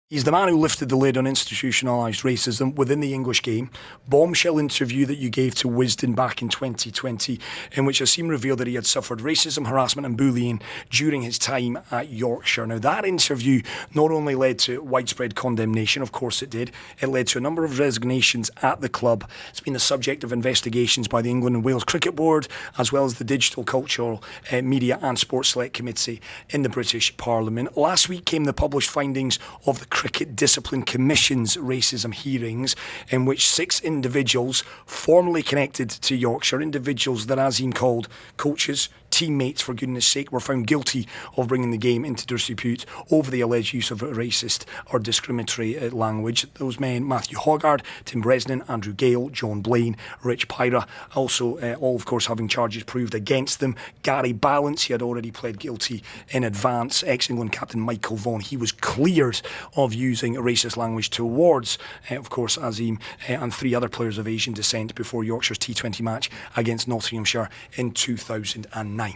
He's the man who lifted the lid on institutionalised racism within the English game. Bombshell interview that you gave to Wisden back in 2020, in which Azeem revealed that he had suffered racism, harassment and bullying during his time at Yorkshire. Now, that interview not only led to widespread condemnation, of course it did, it led to a number of resignations at the club. It's been the subject of investigations by the England and Wales Cricket Board, as well as the Digital, Cultural, Media and Sports Select Committee in the British Parliament. Last week came the published findings of the Cricket Discipline Commission's racism hearings, in which 6 individuals formally connected to Yorkshire, individuals that Azeem called coaches, teammates for goodness sake, were found guilty of bringing the game into disrepute over the alleged use of racist or discriminatory language. Those men: Matthew Hoggard, Tim Bresnan, Andrew Gale, John Blaine, Rich Pyra, also all of course having charges proved against them. Gary Balance, he had already pled guilty in advance. Ex-England captain Michael Vaughan, he was cleared of using racist language towards of course Azeem and 3 other players of Asian descent before Yorkshire's T20 match against Nottinghamshire in 2009.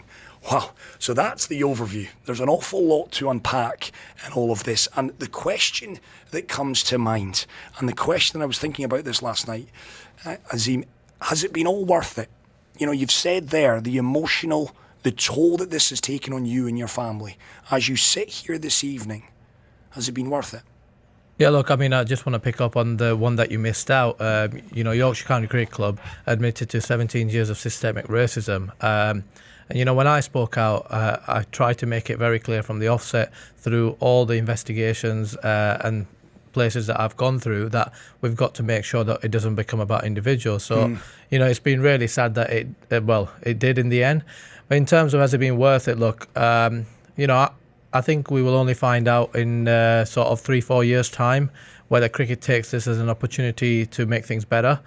Wow, so that's the overview. There's an awful lot to unpack in all of this, and the question that comes to mind, and the question I was thinking about this last night, Azeem, has it been all worth it? You know, you've said there the emotional, the toll that this has taken on you and your family. As you sit here this evening, has it been worth it? Yeah, look, I mean, I just want to pick up on the one that you missed out. Yorkshire County Cricket Club admitted to 17 years of systemic racism. And, when I spoke out, I tried to make it very clear from the offset through all the investigations and places that I've gone through that we've got to make sure that it doesn't become about individuals. So, it's been really sad that it did in the end. But in terms of has it been worth it, look, I think we will only find out in sort of 3-4 years' time whether cricket takes this as an opportunity to make things better.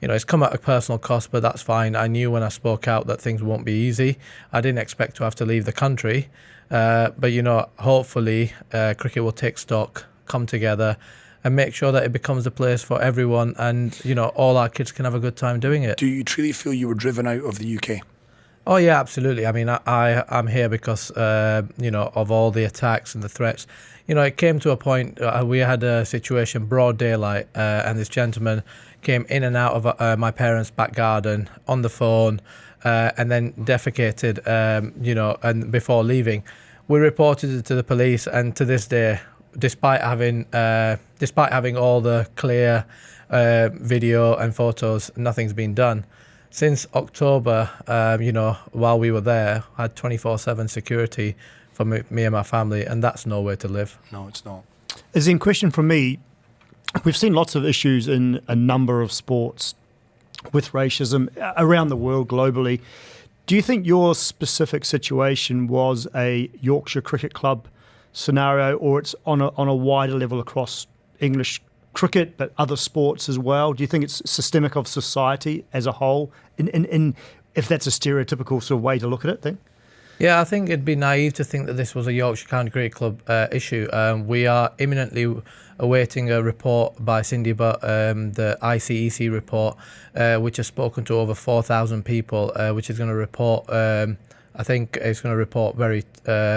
It's come at a personal cost, but that's fine. I knew when I spoke out that things won't be easy. I didn't expect to have to leave the country. But, hopefully cricket will take stock, come together and make sure that it becomes a place for everyone and, all our kids can have a good time doing it. Do you truly feel you were driven out of the UK? Oh, yeah, absolutely. I mean, I'm here because, of all the attacks and the threats. It came to a point, we had a situation, broad daylight, and this gentleman came in and out of my parents' back garden on the phone and then defecated, and before leaving. We reported it to the police, and to this day, despite having all the clear video and photos, nothing's been done. Since October, while we were there, I had 24/7 security for me and my family, and that's nowhere to live. No, it's not. Azeem, question from me. We've seen lots of issues in a number of sports with racism around the world, globally. Do you think your specific situation was a Yorkshire Cricket Club scenario, or it's on a wider level across English cricket, but other sports as well? Do you think it's systemic of society as a whole, in if that's a stereotypical sort of way to look at it then? Yeah, I think it'd be naive to think that this was a Yorkshire County Cricket Club issue. We are imminently awaiting a report by Cindy Butt, the ICEC report, which has spoken to over 4,000 people, which is going to report, I think it's going to report very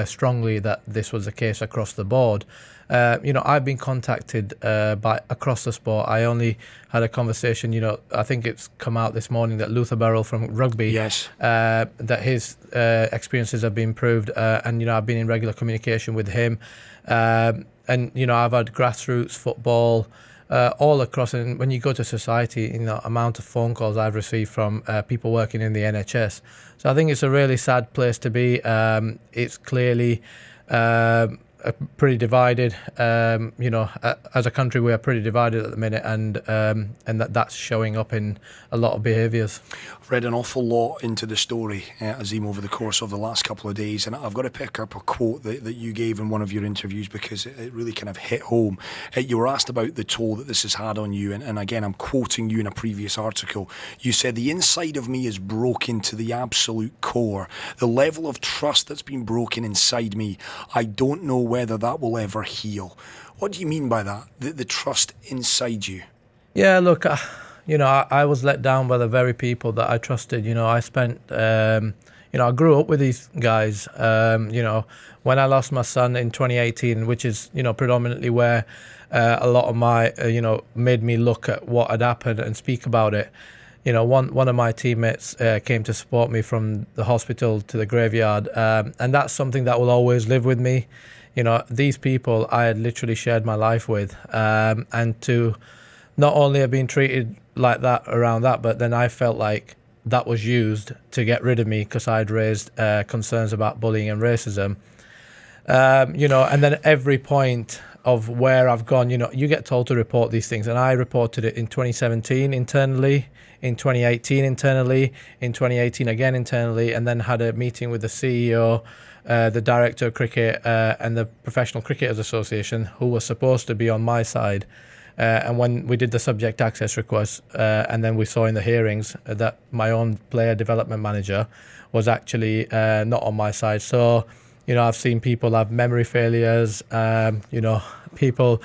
strongly that this was the case across the board. I've been contacted by across the sport. I only had a conversation, I think it's come out this morning that Luther Burrell from rugby, yes, that his experiences have been improved, and I've been in regular communication with him, and I've had grassroots football all across. And when you go to society, amount of phone calls I've received from people working in the NHS. So I think it's a really sad place to be. It's clearly pretty divided. As a country, we are pretty divided at the minute, and that's showing up in a lot of behaviours. I've read an awful lot into the story, Azeem, over the course of the last couple of days, and I've got to pick up a quote that you gave in one of your interviews because it really kind of hit home. You were asked about the toll that this has had on you, and again, I'm quoting you in a previous article. You said, "The inside of me is broken to the absolute core. The level of trust that's been broken inside me, I don't know whether that will ever heal." What do you mean by that? The trust inside you? Yeah, look, I was let down by the very people that I trusted. I spent, I grew up with these guys. When I lost my son in 2018, which is, predominantly where a lot of my, made me look at what had happened and speak about it. One of my teammates came to support me from the hospital to the graveyard, and that's something that will always live with me. These people I had literally shared my life with, and to not only have been treated like that around that, but then I felt like that was used to get rid of me because I'd raised concerns about bullying and racism. And then every point of where I've gone, you get told to report these things, and I reported it in 2017 internally, in 2018 internally, in 2018 again internally, and then had a meeting with the CEO, the director of cricket, and the Professional Cricketers Association, who were supposed to be on my side. And when we did the subject access request, and then we saw in the hearings that my own player development manager was actually not on my side. So, I've seen people have memory failures, people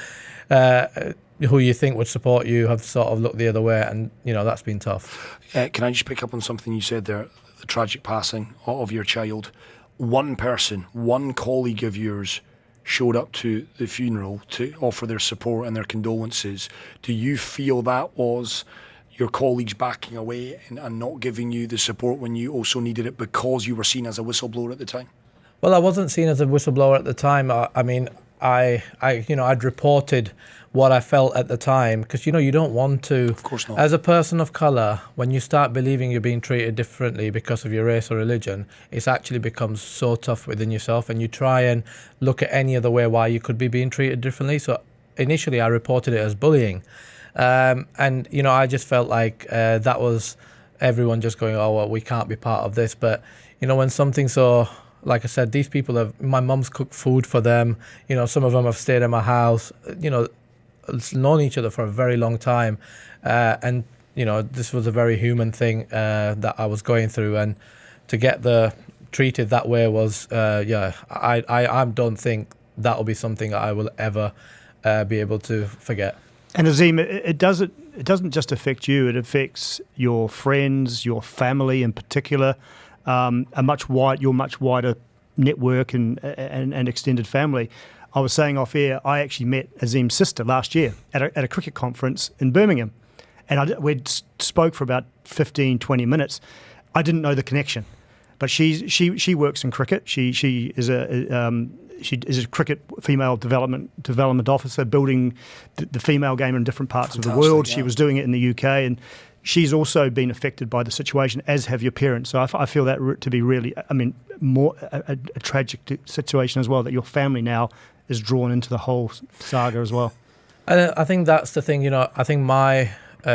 who you think would support you have sort of looked the other way, and, that's been tough. Can I just pick up on something you said there, the tragic passing of your child? One person, one colleague of yours showed up to the funeral to offer their support and their condolences. Do you feel that was your colleagues backing away and not giving you the support when you also needed it because you were seen as a whistleblower at the time? Well, I wasn't seen as a whistleblower at the time. I'd reported what I felt at the time because, you don't want to. Of course not. As a person of colour, when you start believing you're being treated differently because of your race or religion, it actually becomes so tough within yourself, and you try and look at any other way why you could be being treated differently. So initially I reported it as bullying. I just felt like that was everyone just going, oh, well, we can't be part of this. But, when something so... Like I said, these people my mum's cooked food for them. Some of them have stayed at my house, known each other for a very long time. And this was a very human thing that I was going through. And to get treated that way was, I don't think that will be something that I will ever be able to forget. And Azeem, it doesn't just affect you, it affects your friends, your family in particular. Your much wider network and extended family. I was saying off air, I actually met Azeem's sister last year at a cricket conference in Birmingham, and we spoke for about 15, 20 minutes. I didn't know the connection, but she works in cricket. She is a cricket female development officer, building the female game in different parts of the world. Yeah. She was doing it in the UK, and she's also been affected by the situation, as have your parents. So I feel that to be really, more a tragic situation as well, that your family now is drawn into the whole saga as well. I think that's the thing, I think my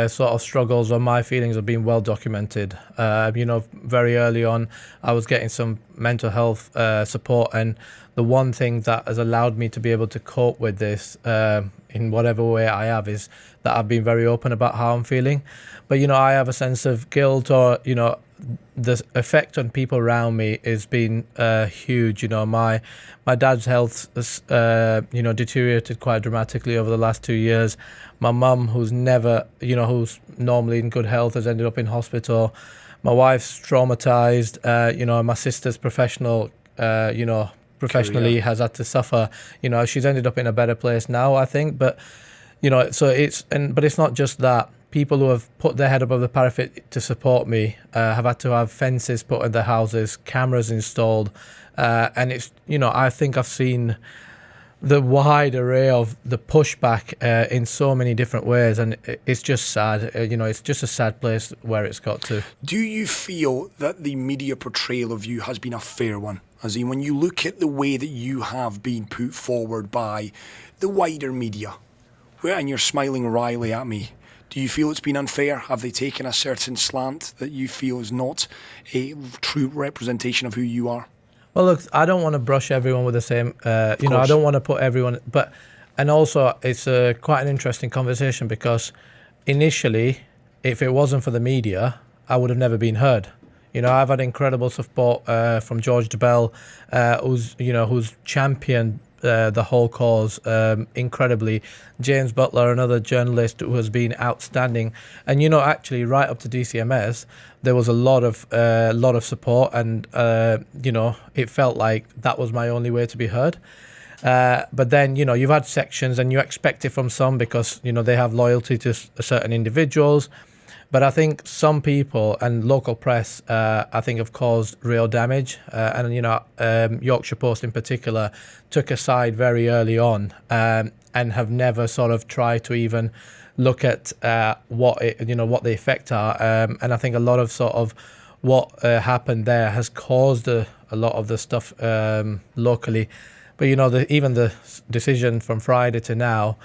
sort of struggles or my feelings have been well documented. Very early on, I was getting some mental health support, and the one thing that has allowed me to be able to cope with this in whatever way I have is that I've been very open about how I'm feeling. But, I have a sense of guilt, or, the effect on people around me has been huge. My dad's health has, deteriorated quite dramatically over the last 2 years. My mum, who's who's normally in good health, has ended up in hospital. My wife's traumatized. My sister's professionally Career. has had to suffer. She's ended up in a better place now, I think. But, but it's not just that. People who have put their head above the parapet to support me have had to have fences put in their houses, cameras installed, and it's, I think I've seen the wide array of the pushback in so many different ways, and it's just sad. It's just a sad place where it's got to. Do you feel that the media portrayal of you has been a fair one? As in, when you look at the way that you have been put forward by the wider media, and you're smiling wryly at me, do you feel it's been unfair? Have they taken a certain slant that you feel is not a true representation of who you are? Well, look, I don't want to brush everyone with the same, I don't want to put everyone, and also it's quite an interesting conversation because initially, if it wasn't for the media, I would have never been heard. I've had incredible support from George DeBell, who's championed the whole cause incredibly. James Butler, another journalist who has been outstanding, and actually right up to DCMS, there was a lot of support, and it felt like that was my only way to be heard. But then, you've had sections, and you expect it from some because, they have loyalty to certain individuals. But I think some people and local press, I think, have caused real damage. Yorkshire Post in particular took a side very early on and have never sort of tried to even look at what the effects are. And I think a lot of sort of what happened there has caused a lot of the stuff locally. But, even the decision from Friday to now,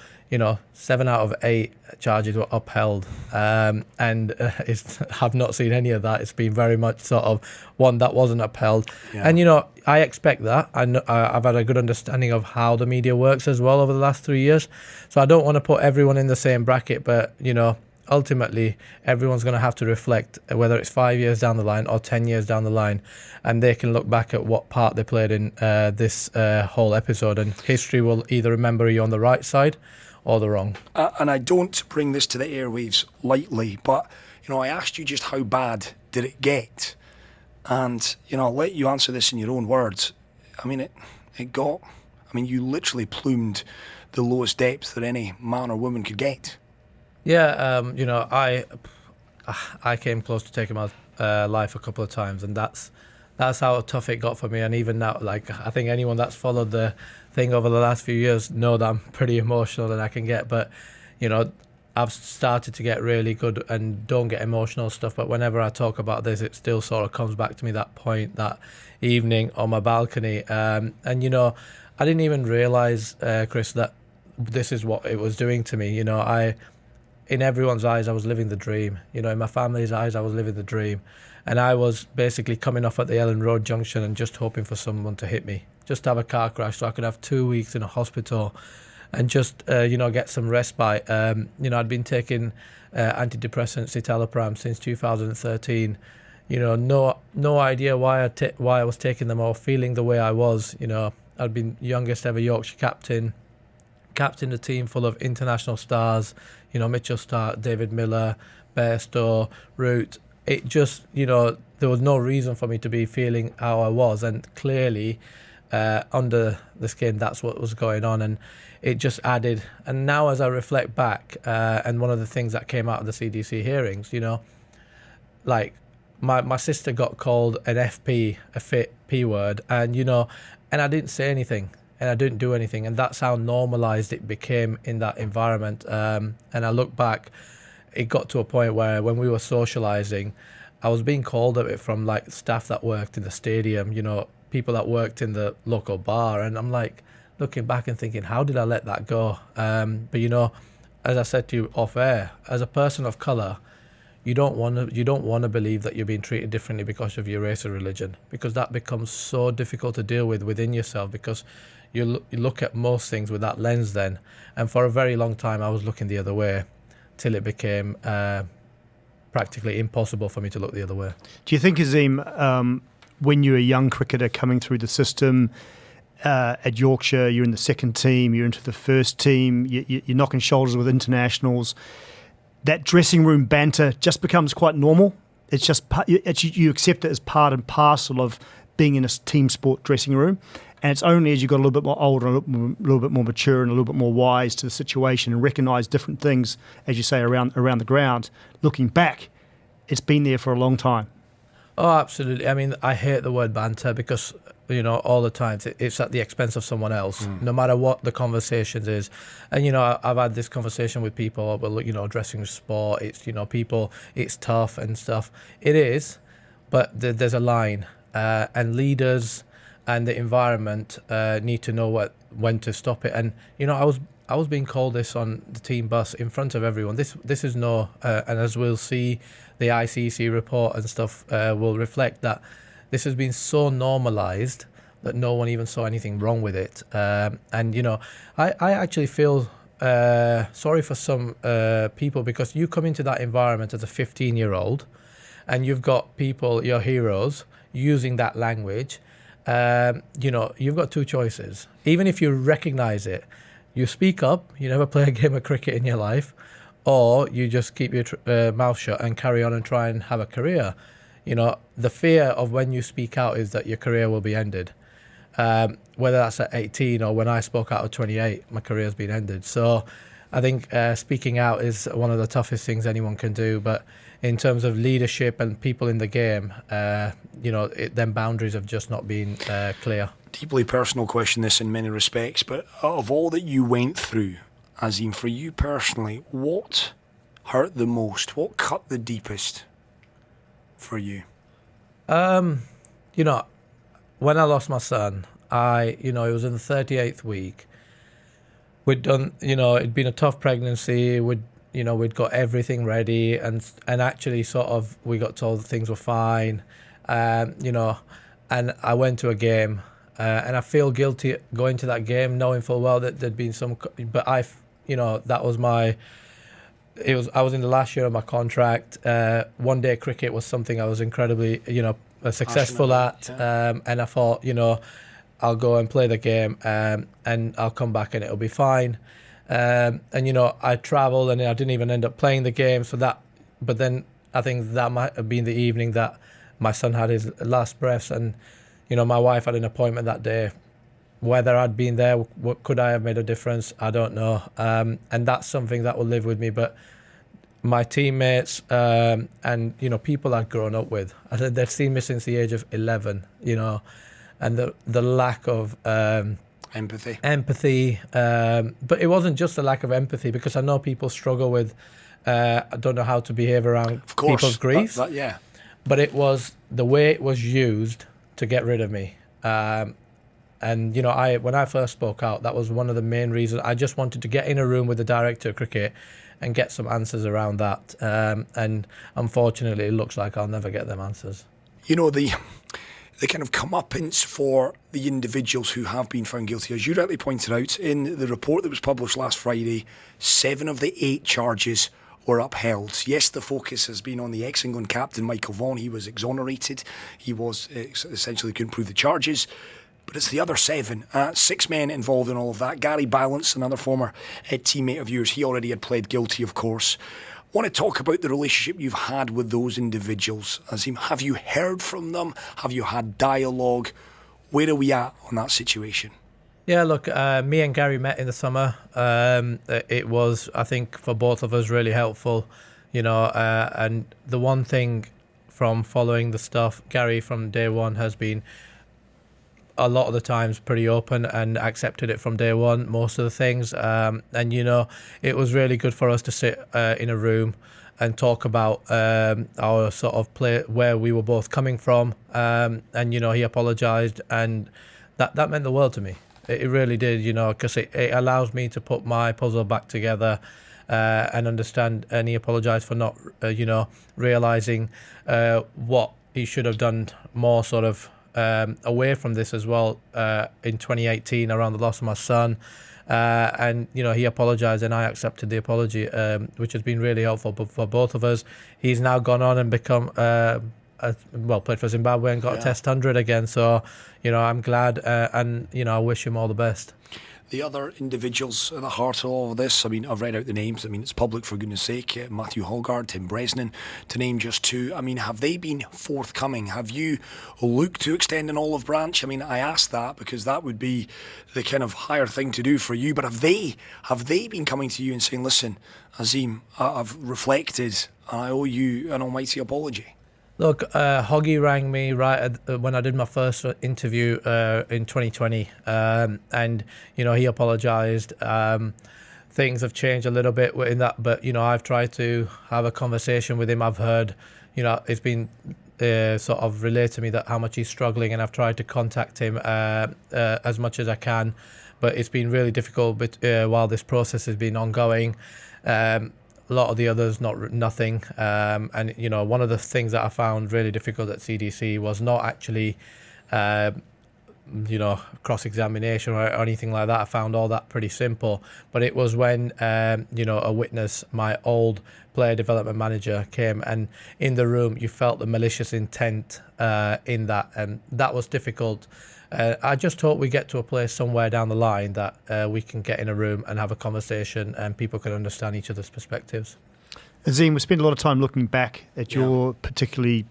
7 out of 8 charges were upheld. And I've not seen any of that. It's been very much sort of one that wasn't upheld. Yeah. And, I expect that. I've had a good understanding of how the media works as well over the last 3 years. So I don't want to put everyone in the same bracket, but, ultimately, everyone's going to have to reflect whether it's 5 years down the line or 10 years down the line, and they can look back at what part they played in this whole episode, and history will either remember you on the right side or the wrong. And I don't bring this to the airwaves lightly, but, I asked you just how bad did it get? And, I'll let you answer this in your own words. I mean, you literally plumed the lowest depth that any man or woman could get. Yeah, I came close to taking my life a couple of times, and that's how tough it got for me. And even now, like, I think anyone that's followed the thing over the last few years know that I'm pretty emotional that I can get. But, I've started to get really good and don't get emotional stuff. But whenever I talk about this, it still sort of comes back to me, that point, that evening on my balcony. And, I didn't even realise, Chris, that this is what it was doing to me. In everyone's eyes, I was living the dream. In my family's eyes, I was living the dream. And I was basically coming off at the Ellen Road junction and just hoping for someone to hit me, just to have a car crash so I could have 2 weeks in a hospital and just, get some respite. I'd been taking antidepressants, citalopram, since 2013. No idea why I was taking them or feeling the way I was. I'd been youngest ever Yorkshire captain a team full of international stars, Mitchell Stark, David Miller, Bairstow, Root. It just, there was no reason for me to be feeling how I was. And clearly, under the skin, that's what was going on. And it just added. And now as I reflect back, and one of the things that came out of the CDC hearings, like my sister got called an FP, a fit P word, and, and I didn't say anything. And I didn't do anything, and that's how normalised it became in that environment. And I look back, it got to a point where when we were socialising, I was being called at it from like staff that worked in the stadium, people that worked in the local bar, and I'm like looking back and thinking, how did I let that go? But as I said to you off air, as a person of colour, you don't want to believe that you're being treated differently because of your race or religion, because that becomes so difficult to deal with within yourself, because you look at most things with that lens then. And for a very long time, I was looking the other way till it became practically impossible for me to look the other way. Do you think, Azeem, when you're a young cricketer coming through the system at Yorkshire, you're in the second team, you're into the first team, you're knocking shoulders with internationals, that dressing room banter just becomes quite normal? It's just you accept it as part and parcel of being in a team sport dressing room. And it's only as you got a little bit more older, a little bit more mature, and a little bit more wise to the situation, and recognise different things, as you say, around the ground. Looking back, it's been there for a long time. Oh, absolutely. I mean, I hate the word banter because, all the time it's at the expense of someone else, no matter what the conversations is. And, I've had this conversation with people, well, dressing room sport, it's, people, it's tough and stuff. It is, but there's a line, and leaders and the environment need to know when to stop it. And I was being called this on the team bus in front of everyone. This is no, and as we'll see, the ICC report and stuff will reflect that this has been so normalised that no one even saw anything wrong with it. And I actually feel sorry for some people, because you come into that environment as a 15-year-old, and you've got people, your heroes, using that language. you've got two choices. Even if you recognise it, you speak up, you never play a game of cricket in your life, or you just keep your mouth shut and carry on and try and have a career. The fear of when you speak out is that your career will be ended. Whether that's at 18 or when I spoke out at 28, my career has been ended. So I think speaking out is one of the toughest things anyone can do. But in terms of leadership and people in the game, them boundaries have just not been clear. Deeply personal question, this in many respects, but of all that you went through, Azeem, for you personally, what hurt the most? What cut the deepest for you? When I lost my son, it was in the 38th week. We'd done, it'd been a tough pregnancy. We'd got everything ready, and actually sort of we got told that things were fine, and I went to a game, and I feel guilty going to that game, knowing full well that there'd been but that was I was in the last year of my contract. One day cricket was something I was incredibly, successful at, and I thought, I'll go and play the game, and I'll come back and it'll be fine. I travelled and I didn't even end up playing the game. But then I think that might have been the evening that my son had his last breaths, and my wife had an appointment that day. Whether I'd been there, could I have made a difference? I don't know. And that's something that will live with me. But my teammates and people I'd grown up with, they've seen me since the age of 11. And the lack of empathy. But it wasn't just a lack of empathy, because I know people struggle with. I don't know how to behave around people's grief. Yeah. But it was the way it was used to get rid of me. And when I first spoke out, that was one of the main reasons. I just wanted to get in a room with the director of cricket and get some answers around that. And unfortunately, it looks like I'll never get them answers. The kind of comeuppance for the individuals who have been found guilty, as you rightly pointed out, in the report that was published last Friday, 7 of the 8 charges were upheld. Yes, the focus has been on the ex-England captain, Michael Vaughan. He was exonerated. He was essentially couldn't prove the charges. But it's the other 7, 6 men involved in all of that. Gary Ballance, another former teammate of yours, he already had pled guilty, of course. I want to talk about the relationship you've had with those individuals, Azeem. Have you heard from them? Have you had dialogue? Where are we at on that situation? Yeah, look, me and Gary met in the summer. It was, I think, for both of us really helpful, and the one thing from following the stuff, Gary from day one has been a lot of the times pretty open and accepted it from day one, most of the things. And, it was really good for us to sit in a room and talk about our sort of play, where we were both coming from. And, he apologised, and that meant the world to me. It really did, because it allows me to put my puzzle back together and understand. And he apologised for not, realising what he should have done more sort of away from this as well in 2018 around the loss of my son, and he apologised and I accepted the apology, which has been really helpful for both of us. He's now gone on and become played for Zimbabwe and got a Test 100 again, so I'm glad, and I wish him all the best. The other individuals at the heart of all of this, I've read out the names. It's public, for goodness sake. Matthew Holgard, Tim Bresnan, to name just 2. Have they been forthcoming? Have you looked to extend an olive branch? I ask that because that would be the kind of higher thing to do for you. But have they been coming to you and saying, listen, Azeem, I've reflected and I owe you an almighty apology? Look, Hoggy rang me when I did my first interview in 2020, and he apologised. Things have changed a little bit in that, but I've tried to have a conversation with him. I've heard, it's been sort of relayed to me that how much he's struggling, and I've tried to contact him as much as I can, but it's been really difficult. But while this process has been ongoing. A lot of the others, nothing. And, one of the things that I found really difficult at CDC was not actually cross-examination or anything like that. I found all that pretty simple. But it was when, a witness, my old player development manager, came, and in the room you felt the malicious intent in that, and that was difficult. I just hope we get to a place somewhere down the line that we can get in a room and have a conversation and people can understand each other's perspectives. Azeem, we spent a lot of time looking back at your particularly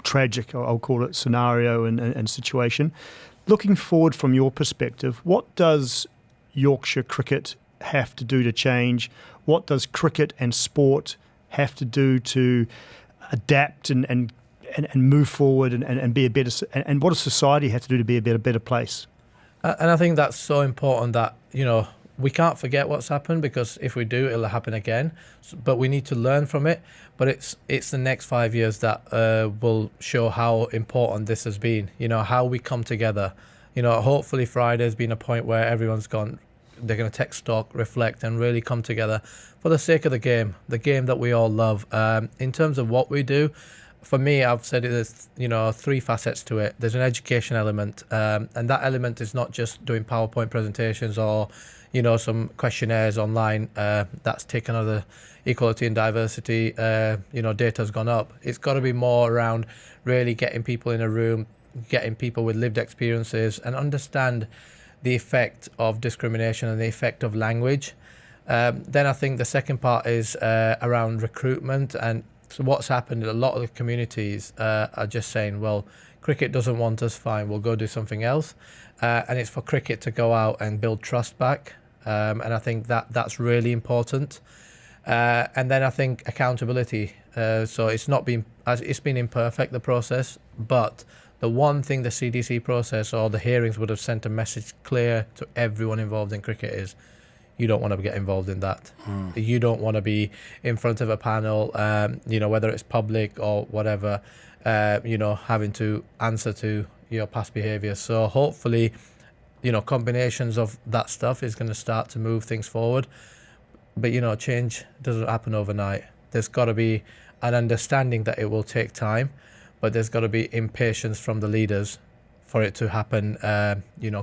tragic, I'll call it, scenario and situation. Looking forward from your perspective, what does Yorkshire cricket have to do to change? What does cricket and sport have to do to adapt and move forward and be a better? And what does society have to do to be a better place? And I think that's so important that, we can't forget what's happened, because if we do, it'll happen again. But we need to learn from it. But it's the next 5 years that will show how important this has been, how we come together. Hopefully Friday's been a point where everyone's gone, they're going to take stock, reflect, and really come together for the sake of the game that we all love. In terms of what we do, for me, I've said it, there's, 3 facets to it. There's an education element, and that element is not just doing PowerPoint presentations or, some questionnaires online. That's taken other equality and diversity, data's gone up. It's got to be more around really getting people in a room, getting people with lived experiences and understand the effect of discrimination and the effect of language. Then I think the second part is around recruitment. And so what's happened, a lot of the communities are just saying, well, cricket doesn't want us, fine, we'll go do something else. And it's for cricket to go out and build trust back. And I think that's really important. And then I think accountability. So it's been imperfect, the process, but the one thing the CDC process or the hearings would have sent a message clear to everyone involved in cricket is, you don't want to get involved in that. You don't want to be in front of a panel, whether it's public or whatever, having to answer to your past behaviour. So hopefully, combinations of that stuff is going to start to move things forward. But, change doesn't happen overnight. There's got to be an understanding that it will take time, but there's got to be impatience from the leaders for it to happen,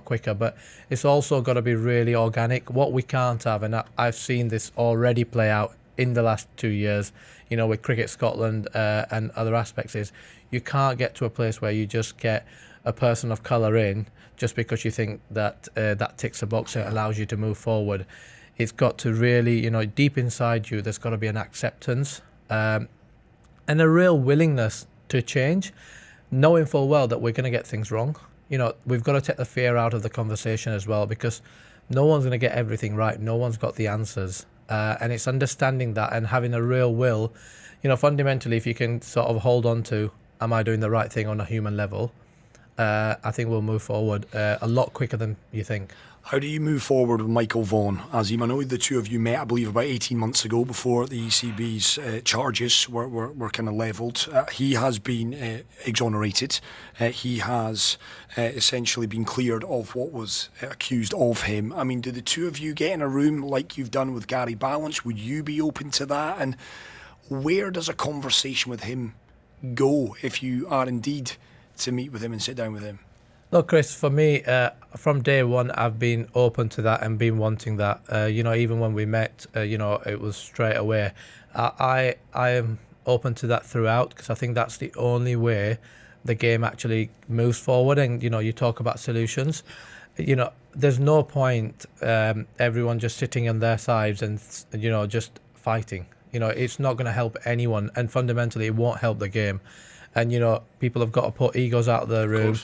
quicker. But it's also got to be really organic. What we can't have, and I've seen this already play out in the last 2 years, with Cricket Scotland and other aspects, is you can't get to a place where you just get a person of colour in just because you think that that ticks a box and allows you to move forward. It's got to really, deep inside you, there's got to be an acceptance and a real willingness to change, knowing full well that we're going to get things wrong. We've got to take the fear out of the conversation as well, because no one's going to get everything right. No one's got the answers. And it's understanding that and having a real will. Fundamentally, if you can sort of hold on to, am I doing the right thing on a human level? I think we'll move forward a lot quicker than you think. How do you move forward with Michael Vaughan? Azeem, I know the two of you met, I believe, about 18 months ago before the ECB's charges were kind of levelled. He has been exonerated. He has essentially been cleared of what was accused of him. I mean, do the two of you get in a room like you've done with Gary Balance? Would you be open to that? And where does a conversation with him go if you are indeed to meet with him and sit down with him? Look, Chris, for me, from day one, I've been open to that and been wanting that. Even when we met, it was straight away. I am open to that throughout, because I think that's the only way the game actually moves forward. And, you talk about solutions. There's no point everyone just sitting on their sides and, just fighting. It's not going to help anyone. And fundamentally, it won't help the game. And, people have got to put egos out of the room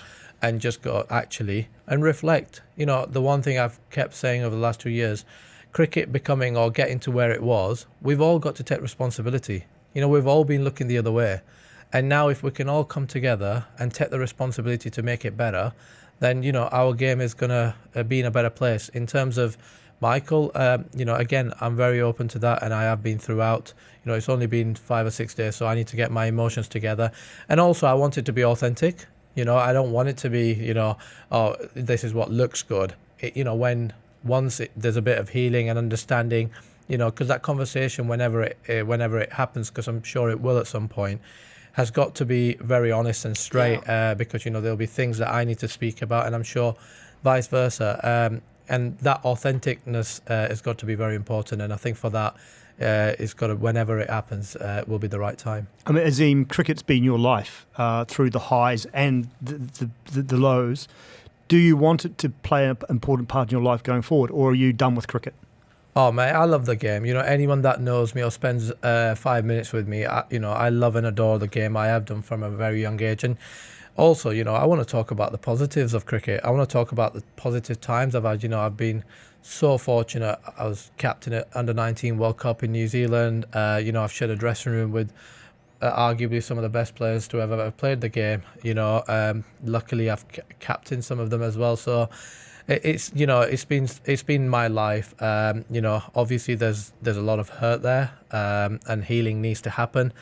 and just go actually and reflect. The one thing I've kept saying over the last 2 years, cricket becoming or getting to where it was, we've all got to take responsibility. We've all been looking the other way. And now if we can all come together and take the responsibility to make it better, then, our game is going to be in a better place. In terms of Michael, again, I'm very open to that, and I have been throughout. It's only been 5 or 6 days, so I need to get my emotions together. And also, I want it to be authentic. I don't want it to be, oh, this is what looks good. There's a bit of healing and understanding, because that conversation, whenever it happens, because I'm sure it will at some point, has got to be very honest and straight, because, there'll be things that I need to speak about, and I'm sure vice versa. And that authenticness has got to be very important. And I think for that, it's got to, whenever it happens, will be the right time. I mean, Azeem, cricket's been your life through the highs and the lows. Do you want it to play an important part in your life going forward, or are you done with cricket? Oh, mate, I love the game. Anyone that knows me or spends 5 minutes with me, I love and adore the game. I have done from a very young age. And also, I want to talk about the positives of cricket. I want to talk about the positive times I've had. I've been so fortunate. I was captain at Under-19 World Cup in New Zealand. I've shared a dressing room with arguably some of the best players to ever played the game. Luckily, I've captained some of them as well. So it's been my life. Obviously there's a lot of hurt there, and healing needs to happen.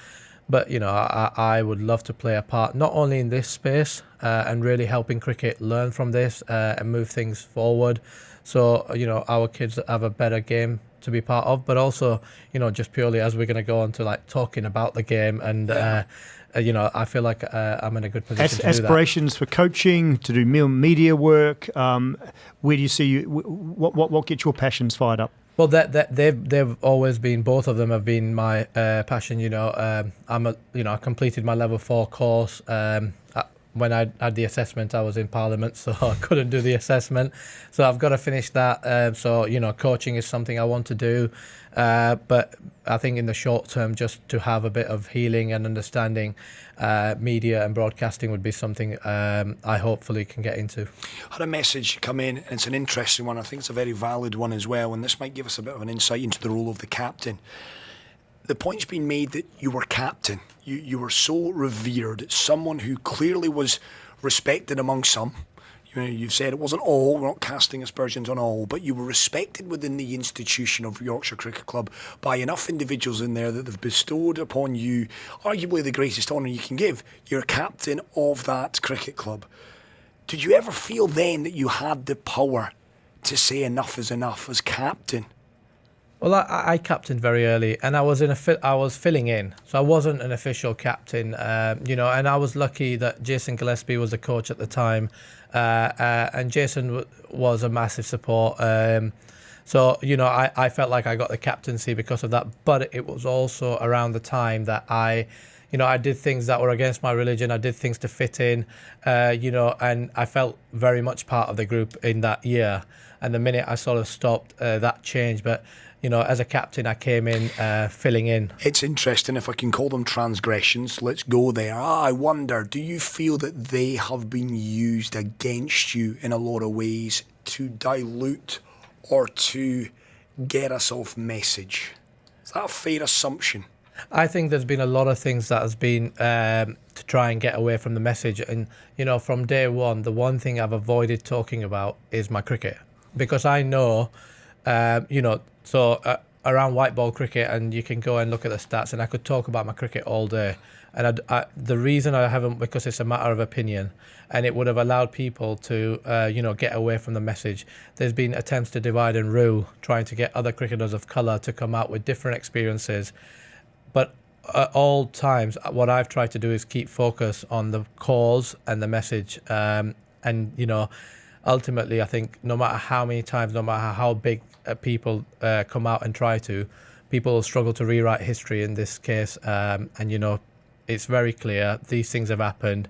But I would love to play a part not only in this space and really helping cricket learn from this and move things forward. So our kids have a better game to be part of, but also just purely as we're going to go on to like talking about the game and. I feel like I'm in a good position to do that. Aspirations for coaching, to do media work. Where do you see you? What gets your passions fired up? Well, they've always been. Both of them have been my passion. I completed my level 4 course. When I had the assessment, I was in Parliament, so I couldn't do the assessment. So I've got to finish that. Coaching is something I want to do. But I think in the short term, just to have a bit of healing and understanding, media and broadcasting would be something I hopefully can get into. I had a message come in, and it's an interesting one. I think it's a very valid one as well, and this might give us a bit of an insight into the role of the captain. The point's been made that you were captain. You were so revered, someone who clearly was respected among some. You've said it wasn't all, we're not casting aspersions on all, but you were respected within the institution of Yorkshire Cricket Club by enough individuals in there that they've bestowed upon you arguably the greatest honour you can give. You're captain of that cricket club. Did you ever feel then that you had the power to say enough is enough as captain? Well, I captained very early, and I was filling in, so I wasn't an official captain, and I was lucky that Jason Gillespie was the coach at the time, and Jason was a massive support. So I felt like I got the captaincy because of that, but it was also around the time that I did things that were against my religion. I did things to fit in, and I felt very much part of the group in that year. And the minute I sort of stopped, that changed. But as a captain, I came in filling in. It's interesting, if I can call them transgressions. Let's go there. I wonder, do you feel that they have been used against you in a lot of ways to dilute or to get us off message? Is that a fair assumption? I think there's been a lot of things that has been to try and get away from the message. And, from day one, the one thing I've avoided talking about is my cricket. Because I know, around white ball cricket, and you can go and look at the stats, and I could talk about my cricket all day. And the reason I haven't, because it's a matter of opinion, and it would have allowed people to, get away from the message. There's been attempts to divide and rule, trying to get other cricketers of colour to come out with different experiences. But at all times, what I've tried to do is keep focus on the cause and the message. Ultimately, I think no matter how many times, no matter how big people come out and try to, people will struggle to rewrite history in this case. It's very clear these things have happened.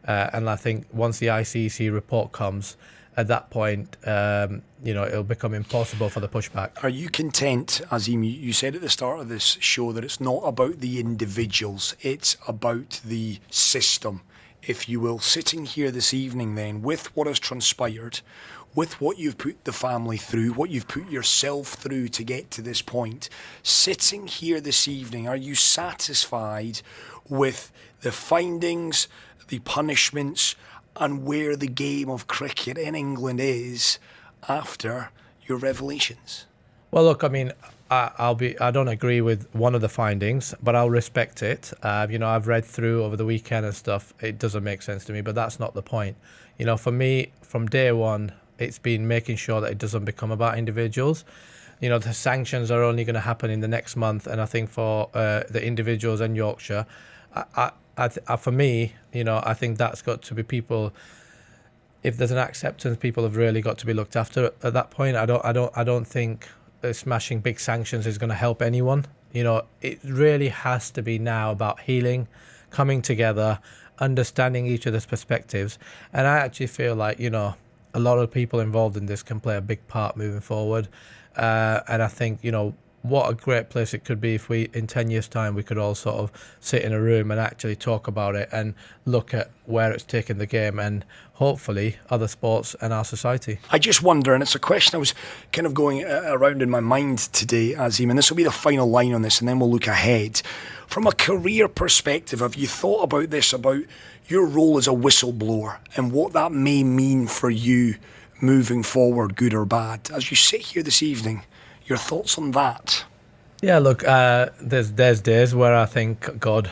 And I think once the ICC report comes, at that point, it'll become impossible for the pushback. Are you content, Azeem? You said at the start of this show that it's not about the individuals, it's about the system, if you will. Sitting here this evening then, with what has transpired, with what you've put the family through, what you've put yourself through to get to this point, sitting here this evening, are you satisfied with the findings, the punishments, and where the game of cricket in England is after your revelations? Well, look, I mean, I don't agree with one of the findings, but I'll respect it. I've read through over the weekend and stuff. It doesn't make sense to me, but that's not the point. For me, from day one, it's been making sure that it doesn't become about individuals. The sanctions are only going to happen in the next month, and I think for the individuals in Yorkshire, for me, I think that's got to be people. If there's an acceptance, people have really got to be looked after at that point. I don't think smashing big sanctions is going to help anyone. It really has to be now about healing, coming together, understanding each other's perspectives. And I actually feel like, a lot of people involved in this can play a big part moving forward. And I think, what a great place it could be if we, in 10 years' time, we could all sort of sit in a room and actually talk about it and look at where it's taken the game and hopefully other sports and our society. I just wonder, and it's a question I was kind of going around in my mind today, Azeem, and this will be the final line on this, and then we'll look ahead. From a career perspective, have you thought about this, about your role as a whistleblower and what that may mean for you moving forward, good or bad? As you sit here this evening, your thoughts on that? Yeah, look, there's days where I think, God,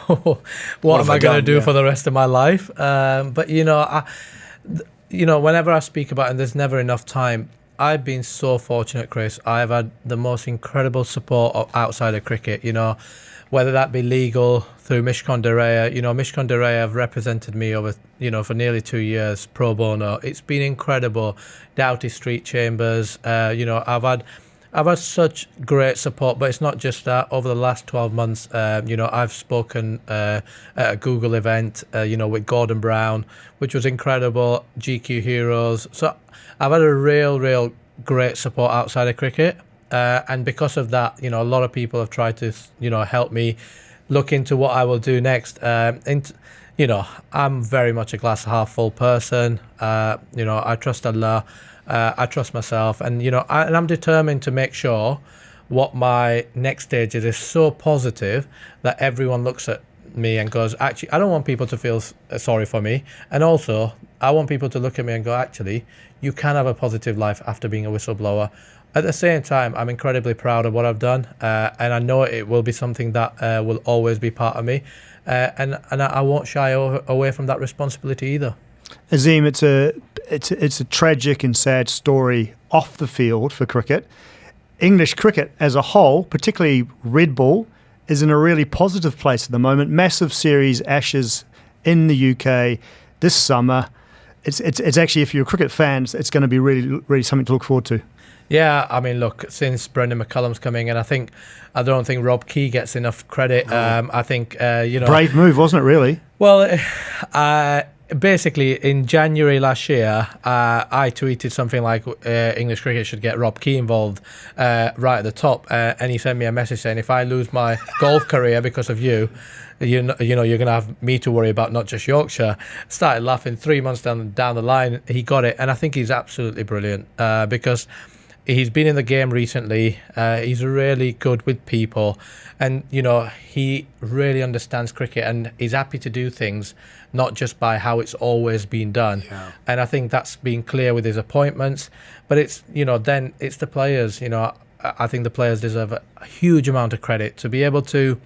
what am I going to do for the rest of my life? But whenever I speak about it, and there's never enough time. I've been so fortunate, Chris. I've had the most incredible support outside of cricket. Whether that be legal through Mishcon de Reya. Mishcon de Reya have represented me over, for nearly 2 years pro bono. It's been incredible. Doughty Street Chambers. I've had such great support, but it's not just that. Over the last 12 months, I've spoken at a Google event, with Gordon Brown, which was incredible. GQ Heroes. So I've had a real great support outside of cricket. And because of that, a lot of people have tried to, help me look into what I will do next. I'm very much a glass half full person. I trust Allah. I trust myself, and I'm determined to make sure what my next stage is so positive that everyone looks at me and goes, actually, I don't want people to feel sorry for me, and also I want people to look at me and go, actually, you can have a positive life after being a whistleblower. At the same time, I'm incredibly proud of what I've done, and I know it will be something that will always be part of me, and I won't shy away from that responsibility either. Azeem, it's a tragic and sad story off the field for cricket. English cricket as a whole, particularly red ball, is in a really positive place at the moment. Massive series Ashes in the UK this summer. It's actually, if you're a cricket fan, it's going to be really something to look forward to. Yeah, I mean, look, since Brendan McCullum's coming in, I don't think Rob Key gets enough credit. I think, brave move, wasn't it, really? Well, basically, in January last year, I tweeted something like English cricket should get Rob Key involved right at the top, and he sent me a message saying, if I lose my golf career because of you, you're going to have me to worry about, not just Yorkshire. Started laughing. 3 months down the line, he got it, and I think he's absolutely brilliant because he's been in the game recently. He's really good with people, and he really understands cricket, and he's happy to do things not just by how it's always been done. Yeah. And I think that's been clear with his appointments. But it's then it's the players. I think the players deserve a huge amount of credit to be able to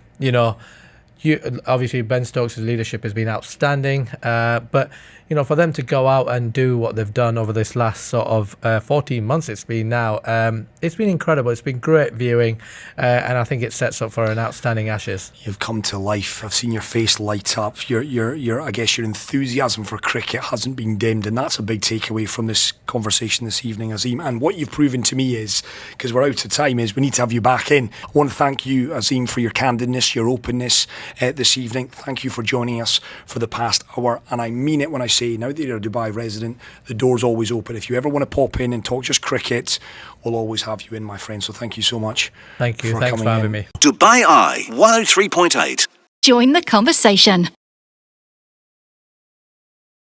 obviously Ben Stokes' leadership has been outstanding, but for them to go out and do what they've done over this last sort of 14 months it's been now, it's been incredible. It's been great viewing, and I think it sets up for an outstanding Ashes. You've come to life. I've seen your face light up. I guess your enthusiasm for cricket hasn't been dimmed, and that's a big takeaway from this conversation this evening, Azeem. And what you've proven to me is, because we're out of time, is we need to have you back in. I want to thank you, Azeem, for your candidness, your openness this evening. Thank you for joining us for the past hour, and I mean it when I say, now that you're a Dubai resident, the door's always open. If you ever want to pop in and talk just cricket, we'll always have you in, my friend. So thank you so much. Thank you. Thanks for having me. Dubai Eye 103.8. Join the conversation.